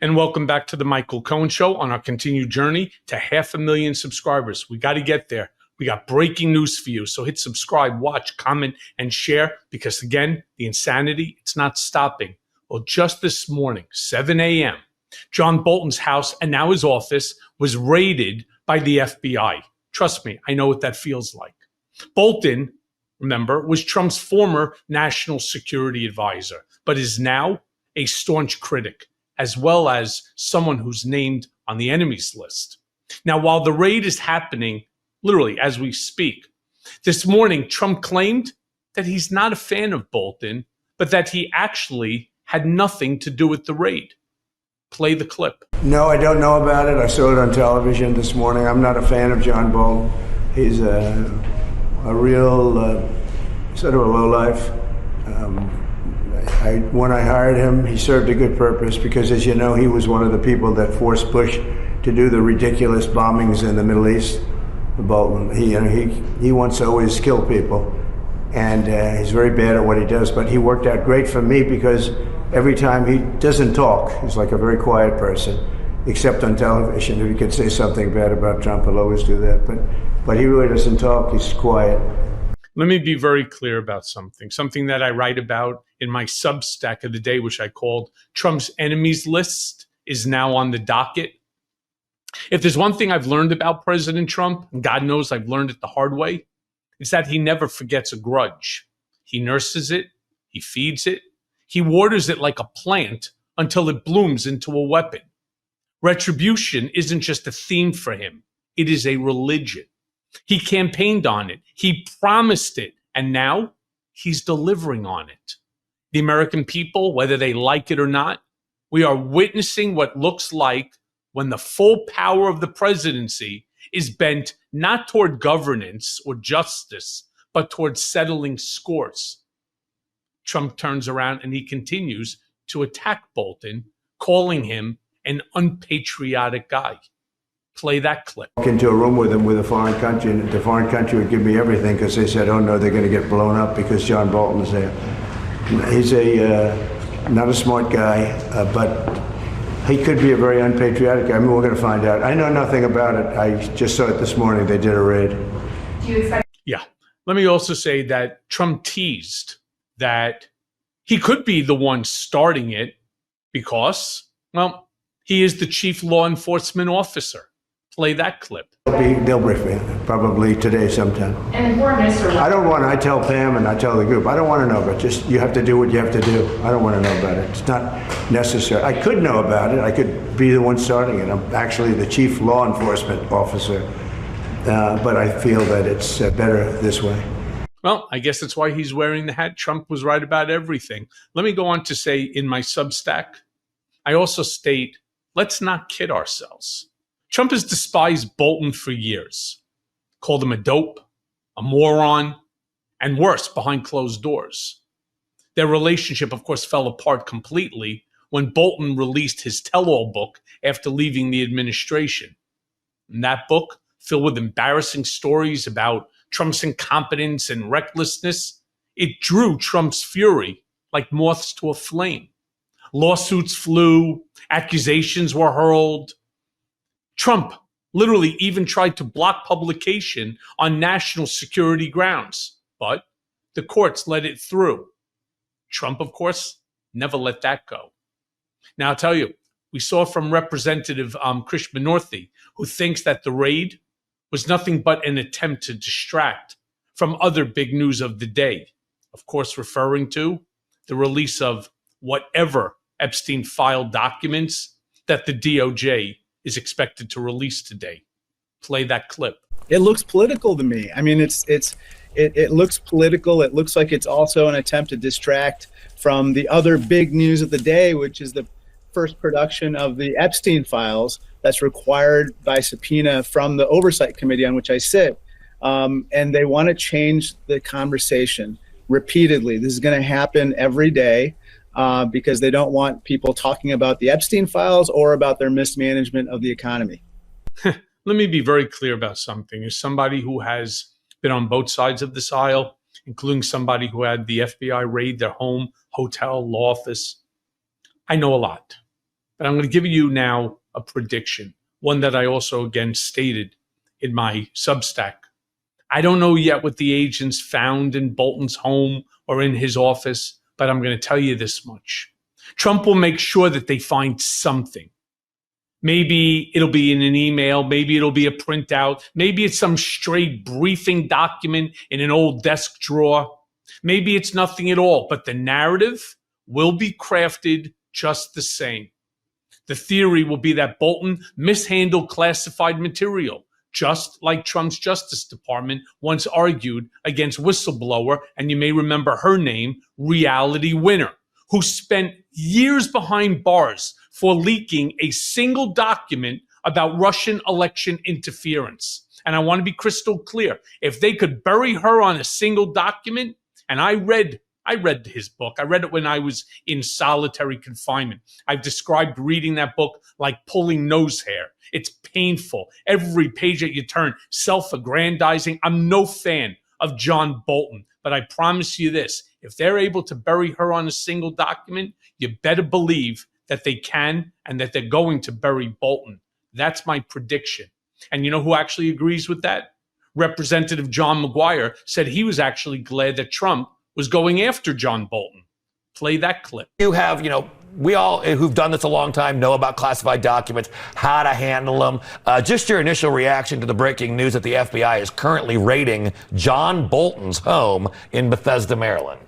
And welcome back to the Michael Cohen Show on our continued journey to 500,000 subscribers. We got to get there. We got breaking news for you. So hit subscribe, watch, comment, and share because, again, the insanity, it's not stopping. Well, just this morning, 7 a.m., John Bolton's house and now his office was raided by the FBI. Trust me, I know what that feels like. Bolton, remember, was Trump's former national security advisor, but is now a staunch critic, as well as someone who's named on the enemies list. Now, while the raid is happening, literally as we speak, this morning, Trump claimed that he's not a fan of Bolton, but that he actually had nothing to do with the raid. Play the clip. No, I don't know about it. I saw it on television this morning. I'm not a fan of John Bolton. He's a real sort of a lowlife. When I hired him, he served a good purpose because, as you know, he was one of the people that forced Bush to do the ridiculous bombings in the Middle East. Bolton, he wants to always kill people, and he's very bad at what he does. But he worked out great for me because every time he doesn't talk, he's like a very quiet person, except on television. If he could say something bad about Trump, he'll always do that. But he really doesn't talk. He's quiet. Let me be very clear about something that I write about in my Substack of the day, which I called Trump's Enemies List is now on the docket. If there's one thing I've learned about President Trump, and God knows I've learned it the hard way, it's that he never forgets a grudge. He nurses it, he feeds it, he waters it like a plant until it blooms into a weapon. Retribution isn't just a theme for him, it is a religion. He campaigned on it. He promised it. And now he's delivering on it. The American people, whether they like it or not, we are witnessing what looks like when the full power of the presidency is bent not toward governance or justice, but toward settling scores. Trump turns around and he continues to attack Bolton, calling him an unpatriotic guy. Play that clip. Walk into a room with him with a foreign country, and the foreign country would give me everything because they said, oh no, they're going to get blown up because John Bolton is there. He's not a smart guy, but he could be a very unpatriotic guy. I mean, we're going to find out. I know nothing about it. I just saw it this morning. They did a raid. Do you expect? Yeah. Let me also say that Trump teased that he could be the one starting it because, well, he is the chief law enforcement officer. Play that clip. They'll brief me, probably today sometime. And the foreign minister. I tell Pam and I tell the group, I don't want to know, but just you have to do what you have to do. I don't want to know about it. It's not necessary. I could know about it. I could be the one starting it. I'm actually the chief law enforcement officer, but I feel that it's better this way. Well, I guess that's why he's wearing the hat. Trump was right about everything. Let me go on to say in my Substack, I also state, let's not kid ourselves. Trump has despised Bolton for years, called him a dope, a moron, and worse, behind closed doors. Their relationship, of course, fell apart completely when Bolton released his tell-all book after leaving the administration. And that book, filled with embarrassing stories about Trump's incompetence and recklessness, it drew Trump's fury like moths to a flame. Lawsuits flew, accusations were hurled. Trump literally even tried to block publication on national security grounds, but the courts let it through. Trump, of course, never let that go. Now, I'll tell you, we saw from Representative Krish Benorthi, who thinks that the raid was nothing but an attempt to distract from other big news of the day, of course, referring to the release of whatever Epstein file documents that the DOJ is expected to release today. Play that clip. It looks political to me. I mean, it looks political. It looks like it's also an attempt to distract from the other big news of the day, which is the first production of the Epstein files that's required by subpoena from the Oversight Committee on which I sit. And they want to change the conversation repeatedly. This is going to happen every day. Because they don't want people talking about the Epstein files or about their mismanagement of the economy. Let me be very clear about something. As somebody who has been on both sides of this aisle, including somebody who had the FBI raid their home, hotel, law office, I know a lot. But I'm going to give you now a prediction, one that I also again stated in my Substack. I don't know yet what the agents found in Bolton's home or in his office, but I'm going to tell you this much. Trump will make sure that they find something. Maybe it'll be in an email. Maybe it'll be a printout. Maybe it's some straight briefing document in an old desk drawer. Maybe it's nothing at all, but the narrative will be crafted just the same. The theory will be that Bolton mishandled classified material, just like Trump's Justice Department once argued against whistleblower, and you may remember her name, Reality Winner, who spent years behind bars for leaking a single document about Russian election interference. And I want to be crystal clear. If they could bury her on a single document, and I read his book. I read it when I was in solitary confinement. I've described reading that book like pulling nose hair. It's painful. Every page that you turn, self-aggrandizing. I'm no fan of John Bolton, but I promise you this. If they're able to bury her on a single document, you better believe that they can and that they're going to bury Bolton. That's my prediction. And you know who actually agrees with that? Representative John McGuire said he was actually glad that Trump was going after John Bolton. Play that clip. You have, we all who've done this a long time know about classified documents, how to handle them. Just your initial reaction to the breaking news that the FBI is currently raiding John Bolton's home in Bethesda, Maryland.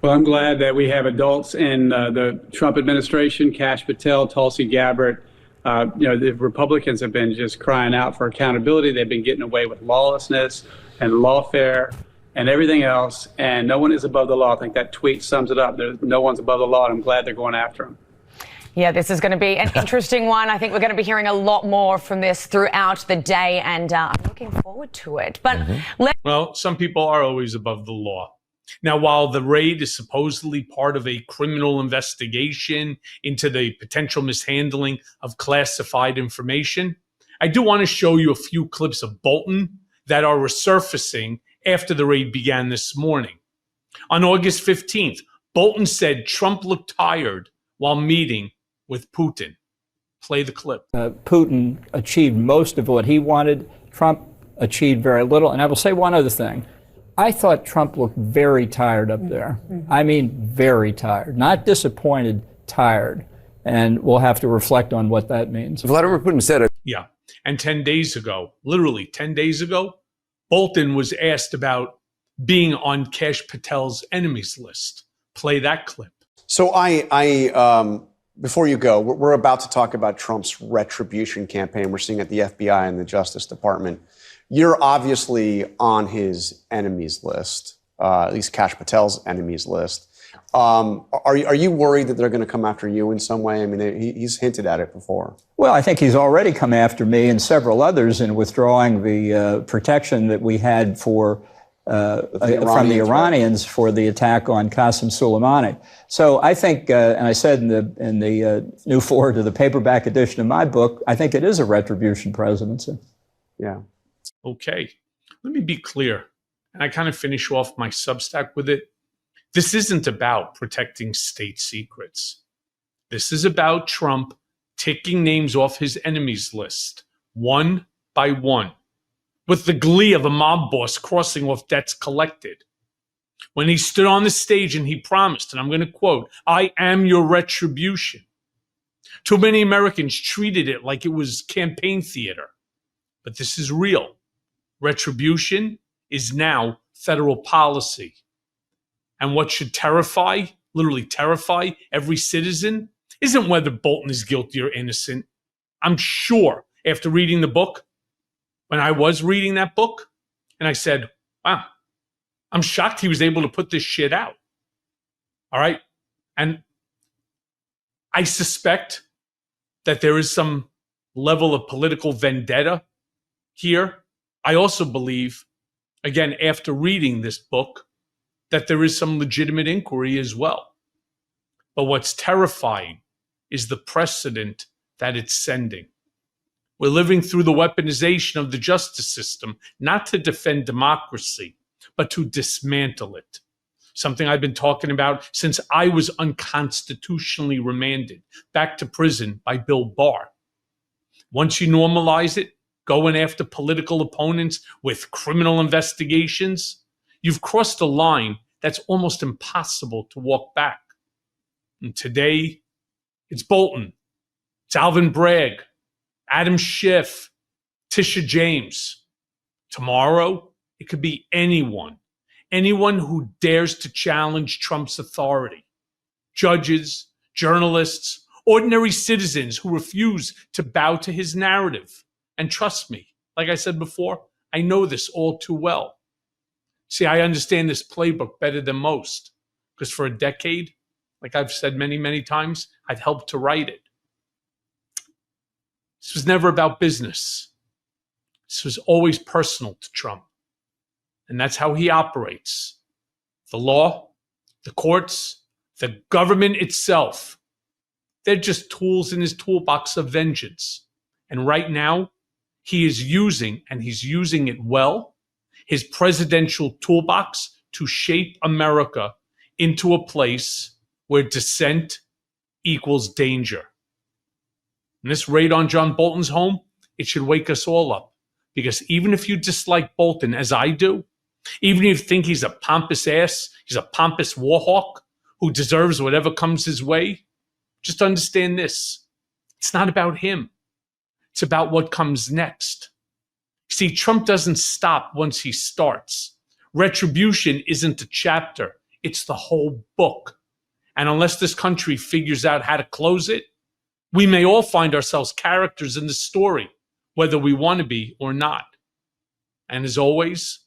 Well, I'm glad that we have adults in the Trump administration, Kash Patel, Tulsi Gabbard. The Republicans have been just crying out for accountability. They've been getting away with lawlessness and lawfare and everything else, and no one is above the law. I think that tweet sums it up. No one's above the law, and I'm glad they're going after him. Yeah, this is going to be an interesting one. I think we're going to be hearing a lot more from this throughout the day, and I'm looking forward to it. But well, some people are always above the law. Now, while the raid is supposedly part of a criminal investigation into the potential mishandling of classified information, I do want to show you a few clips of Bolton that are resurfacing after the raid began this morning. On August 15th, Bolton said Trump looked tired while meeting with Putin. Play the clip. Putin achieved most of what he wanted. Trump achieved very little. And I will say one other thing. I thought Trump looked very tired up there. I mean, very tired. Not disappointed, tired. And we'll have to reflect on what that means. Vladimir Putin said it. Yeah. And 10 days ago, literally 10 days ago, Bolton was asked about being on Kash Patel's enemies list. Play that clip. So I before you go, we're about to talk about Trump's retribution campaign we're seeing at the FBI and the Justice Department. You're obviously on his enemies list, at least Kash Patel's enemies list. Are you worried that they're going to come after you in some way? I mean, he's hinted at it before. Well, I think he's already come after me and several others in withdrawing the protection that we had for from the Iranians for the attack on Qasem Soleimani. So I think, and I said in the new forward to the paperback edition of my book, I think it is a retribution presidency. Yeah. Okay, let me be clear. And I kind of finish off my Substack with it. This isn't about protecting state secrets. This is about Trump ticking names off his enemies list, one by one, with the glee of a mob boss crossing off debts collected. When he stood on the stage and he promised, and I'm going to quote, "I am your retribution." Too many Americans treated it like it was campaign theater. But this is real. Retribution is now federal policy. And what should terrify, literally terrify every citizen isn't whether Bolton is guilty or innocent. I'm sure after reading the book, when I was reading that book, and I said, wow, I'm shocked he was able to put this shit out. All right. And I suspect that there is some level of political vendetta here. I also believe, again, after reading this book, that there is some legitimate inquiry as well. But what's terrifying is the precedent that it's sending. We're living through the weaponization of the justice system, not to defend democracy, but to dismantle it. something I've been talking about since I was unconstitutionally remanded back to prison by Bill Barr. Once you normalize it, going after political opponents with criminal investigations, you've crossed a line that's almost impossible to walk back. And today, it's Bolton, it's Alvin Bragg, Adam Schiff, Tisha James. Tomorrow, it could be anyone who dares to challenge Trump's authority. Judges, journalists, ordinary citizens who refuse to bow to his narrative. And trust me, like I said before, I know this all too well. See, I understand this playbook better than most, because for a decade, like I've said many, many times, I've helped to write it. This was never about business. This was always personal to Trump. And that's how he operates. The law, the courts, the government itself, they're just tools in his toolbox of vengeance. And right now, he is using, and he's using it well, his presidential toolbox to shape America into a place where dissent equals danger. And this raid on John Bolton's home, it should wake us all up. Because even if you dislike Bolton, as I do, even if you think he's a pompous ass, he's a pompous war hawk who deserves whatever comes his way, just understand this. It's not about him. It's about what comes next. See, Trump doesn't stop once he starts. Retribution isn't a chapter. It's the whole book. And unless this country figures out how to close it, we may all find ourselves characters in the story, whether we want to be or not. And as always,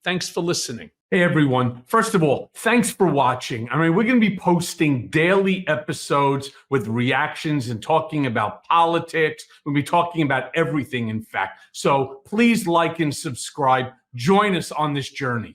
thanks for listening. Hey, everyone. First of all, thanks for watching. I mean, we're going to be posting daily episodes with reactions and talking about politics. We'll be talking about everything, in fact. So please like and subscribe. Join us on this journey.